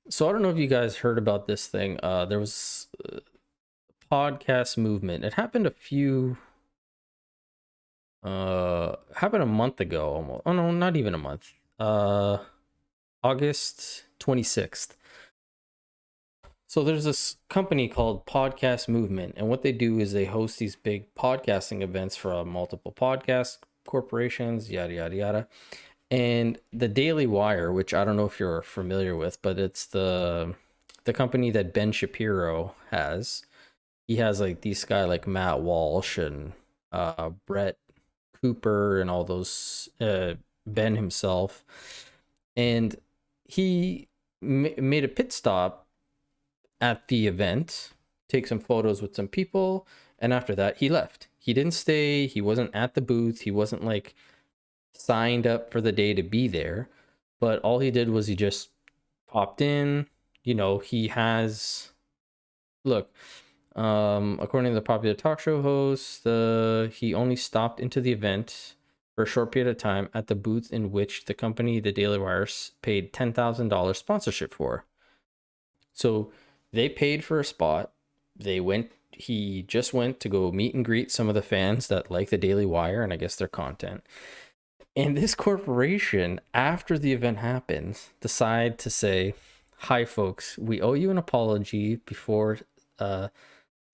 So I don't know if you guys heard about this thing. There was a podcast movement. It happened happened a month ago almost. Oh no, not even a month. August 26th. So there's this company called Podcast Movement, and what they do is they host these big podcasting events for multiple podcast corporations, yada yada yada. And the Daily Wire, which I don't know if you're familiar with, but it's the company that Ben Shapiro has. He has like these guy like Matt Walsh and Brett Cooper and all those, Ben himself, and he made a pit stop at the event, take some photos with some people, and after that he left. He didn't stay. He wasn't at the booth. He wasn't like signed up for the day to be there, but all he did was he just popped in. He has look. According to the popular talk show host, he only stopped into the event for a short period of time at the booth in which the company, the Daily Wire, paid $10,000 sponsorship for. So they paid for a spot. They went. He just went to go meet and greet some of the fans that like the Daily Wire and I guess their content. And this corporation, after the event happens, decide to say, "Hi, folks. We owe you an apology before uh,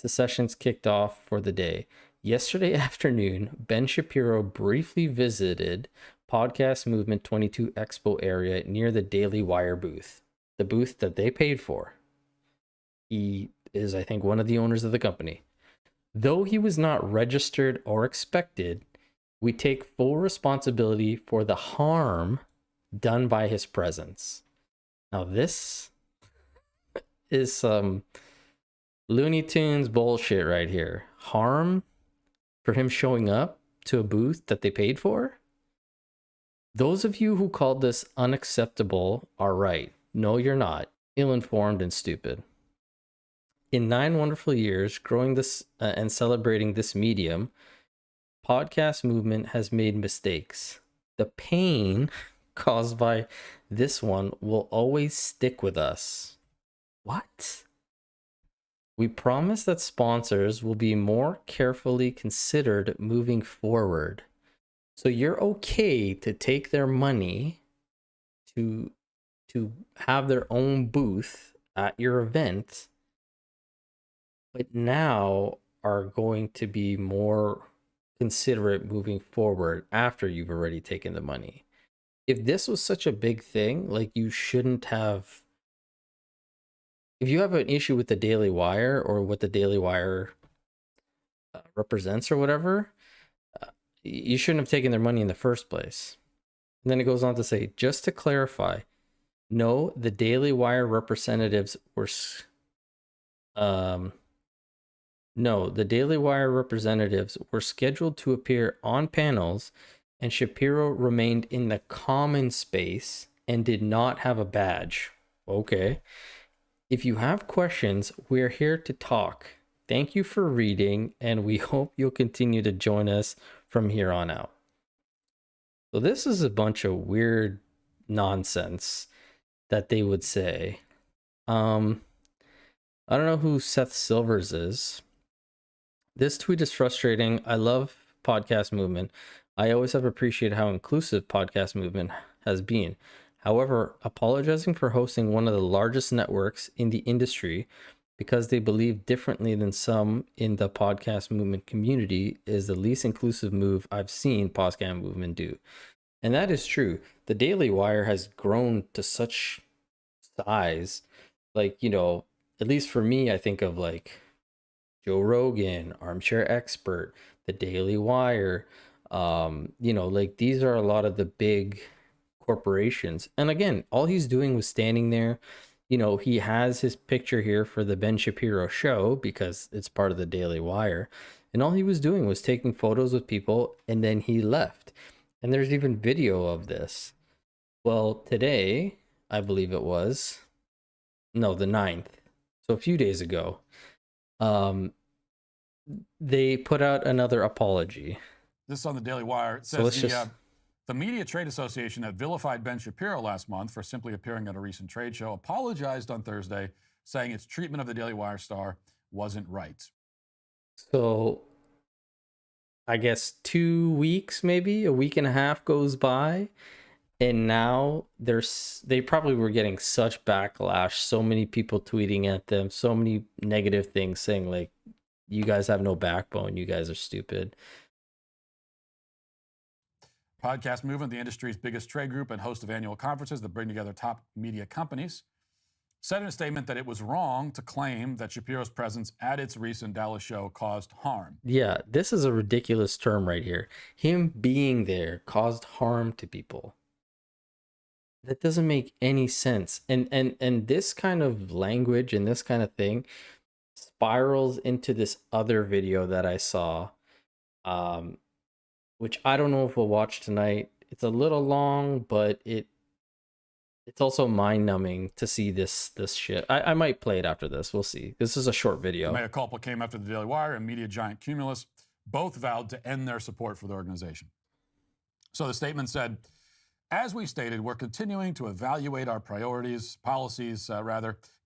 the sessions kicked off for the day. Yesterday afternoon, Ben Shapiro briefly visited Podcast Movement 22 Expo area near the Daily Wire booth, the booth that they paid for. He is, I think, one of the owners of the company. Though he was not registered or expected, we take full responsibility for the harm done by his presence." Now, this is some Looney Tunes bullshit right here. Harm for him showing up to a booth that they paid for? Those of you who called this unacceptable are right. No, you're not. Ill-informed and stupid. In 9 wonderful years, growing this and celebrating this medium, podcast movement has made mistakes. The pain caused by this one will always stick with us. What? We promise that sponsors will be more carefully considered moving forward. So you're okay to take their money to have their own booth at your event, but now are going to be more considerate moving forward after you've already taken the money. If this was such a big thing, like you shouldn't have. If you have an issue with the Daily Wire or what the Daily Wire represents or whatever, you shouldn't have taken their money in the first place. And then it goes on to say, just to clarify, no, the Daily Wire representatives were no, the Daily Wire representatives were scheduled to appear on panels, and Shapiro remained in the common space and did not have a badge. Okay. If you have questions, we're here to talk. Thank you for reading, and we hope you'll continue to join us from here on out. So this is a bunch of weird nonsense that they would say. I don't know who Seth Silvers is. This tweet is frustrating. I love podcast movement. I always have appreciated how inclusive podcast movement has been. However, apologizing for hosting one of the largest networks in the industry because they believe differently than some in the podcast movement community is the least inclusive move I've seen podcast movement do. And that is true. The Daily Wire has grown to such size. Like, at least for me, I think of like Joe Rogan, Armchair Expert, The Daily Wire. Like these are a lot of the big corporations. And again, all he's doing was standing there. He has his picture here for the Ben Shapiro show because it's part of the Daily Wire. And all he was doing was taking photos with people and then he left. And there's even video of this. Well, today, I believe it was, no, the 9th. So a few days ago, um, they put out another apology. This on the Daily Wire. It So says let's just The Media Trade Association that vilified Ben Shapiro last month for simply appearing at a recent trade show apologized on Thursday, saying its treatment of the Daily Wire star wasn't right. So I guess 2 weeks, maybe a week and a half goes by, and now they probably were getting such backlash, so many people tweeting at them, so many negative things saying like, you guys have no backbone, you guys are stupid. Podcast Movement, the industry's biggest trade group and host of annual conferences that bring together top media companies, said in a statement that it was wrong to claim that Shapiro's presence at its recent Dallas show caused harm. Yeah, this is a ridiculous term right here. Him being there caused harm to people. That doesn't make any sense. And this kind of language and this kind of thing spirals into this other video that I saw, um, which I don't know if we'll watch tonight. It's a little long, but it's also mind numbing to see this shit. I might play it after this. We'll see. This is a short video. The mea culpa came after the Daily Wire and media giant Cumulus both vowed to end their support for the organization. So the statement said, as we stated, we're continuing to evaluate our priorities, policies,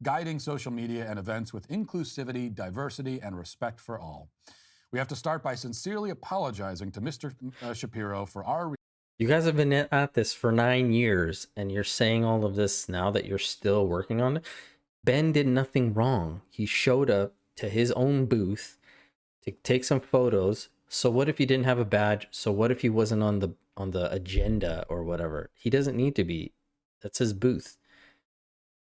guiding social media and events with inclusivity, diversity, and respect for all. We have to start by sincerely apologizing to Mr. Shapiro for our... You guys have been at this for 9 years, and you're saying all of this now that you're still working on it. Ben did nothing wrong. He showed up to his own booth to take some photos. So what if he didn't have a badge? So what if he wasn't on the agenda or whatever? He doesn't need to be. That's his booth.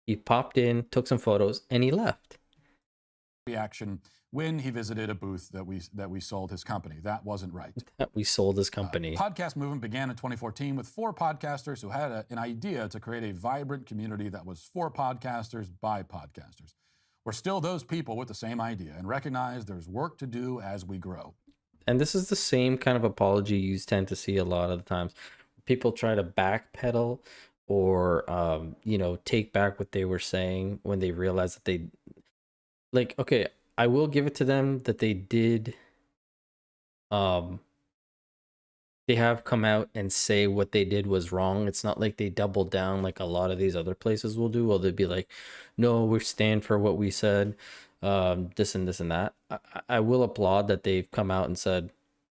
He popped in, took some photos, and he left. Reaction when he visited a booth that we sold his company. That wasn't right. We sold his company. Podcast Movement began in 2014 with 4 podcasters who had an idea to create a vibrant community that was for podcasters by podcasters. We're still those people with the same idea and recognize there's work to do as we grow. And this is the same kind of apology you tend to see a lot of the times. People try to backpedal or take back what they were saying when they realize that they, like, okay, I will give it to them that they did they have come out and say what they did was wrong. It's not like they doubled down like a lot of these other places will do. Well, they'd be like, no, we stand for what we said, this and this and that. I will applaud that they've come out and said,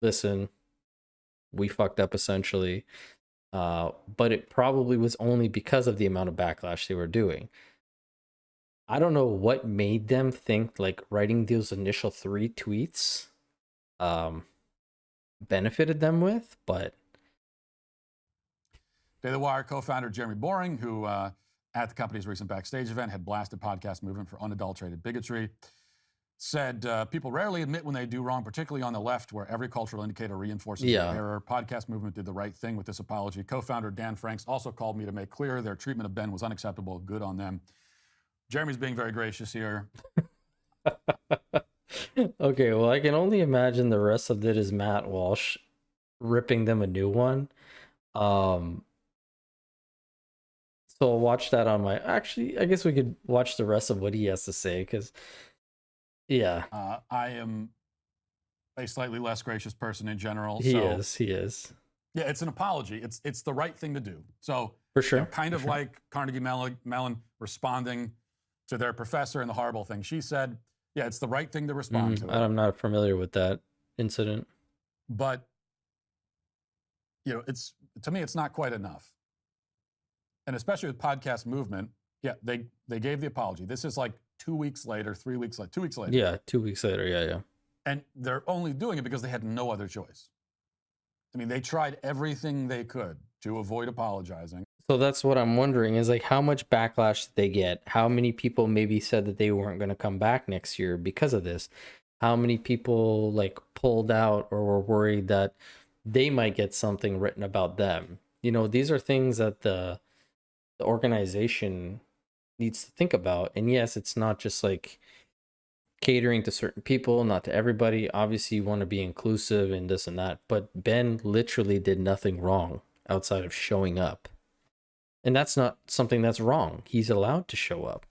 listen, we fucked up essentially. But it probably was only because of the amount of backlash they were doing. I don't know what made them think like writing those initial 3 tweets benefited them with, but Daily Wire co-founder Jeremy Boring, who at the company's recent backstage event had blasted Podcast Movement for unadulterated bigotry, said people rarely admit when they do wrong, particularly on the left, where every cultural indicator reinforces their error. Podcast Movement did the right thing with this apology. Co-founder Dan Franks also called me to make clear their treatment of Ben was unacceptable. Good on them. Jeremy's being very gracious here. Okay, well, I can only imagine the rest of it is Matt Walsh ripping them a new one. So I'll watch that on my... Actually, I guess we could watch the rest of what he has to say, because, yeah. I am a slightly less gracious person in general. He is. Yeah, it's an apology. It's the right thing to do. So, for sure. Kind of like Carnegie Mellon responding to their professor and the horrible thing she said. Yeah, it's the right thing to respond to. I'm not familiar with that incident. But, it's, to me, it's not quite enough. And especially with Podcast Movement, yeah, they gave the apology. This is like 2 weeks later, 3 weeks later, 2 weeks later. Yeah, 2 weeks later, yeah. And they're only doing it because they had no other choice. I mean, they tried everything they could to avoid apologizing. So that's what I'm wondering is like how much backlash did they get? How many people maybe said that they weren't going to come back next year because of this? How many people like pulled out or were worried that they might get something written about them? These are things that the organization needs to think about. And yes, it's not just like catering to certain people, not to everybody. Obviously, you want to be inclusive and this and that. But Ben literally did nothing wrong outside of showing up. And that's not something that's wrong. He's allowed to show up.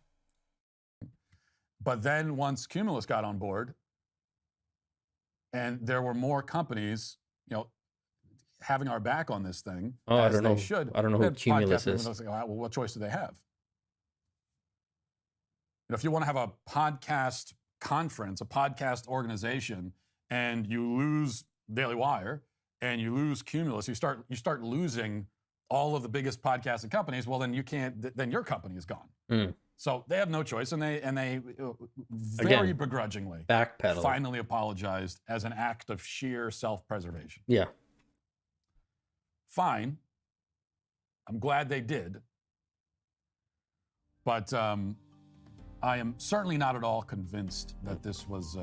But then once Cumulus got on board, and there were more companies, having our back on this thing, Oh, I as don't they know. should. I don't know who And Cumulus podcast is. movement, well, what choice do they have? If you want to have a podcast conference, a podcast organization, and you lose Daily Wire and you lose Cumulus, you start losing all of the biggest podcasting companies. Well, then you can't. Then your company is gone. Mm. So they have no choice, and they very Again, begrudgingly backpedal. finally apologized as an act of sheer self-preservation. Yeah. Fine. I'm glad they did. But I am certainly not at all convinced that this was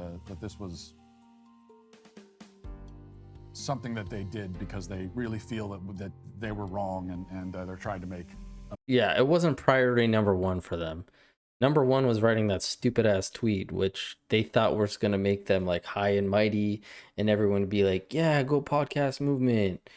something that they did because they really feel that they were wrong and they're trying to make. Yeah, it wasn't priority number one for them. Number one was writing that stupid ass tweet, which they thought was going to make them like high and mighty, and everyone would be like, yeah, go podcast movement.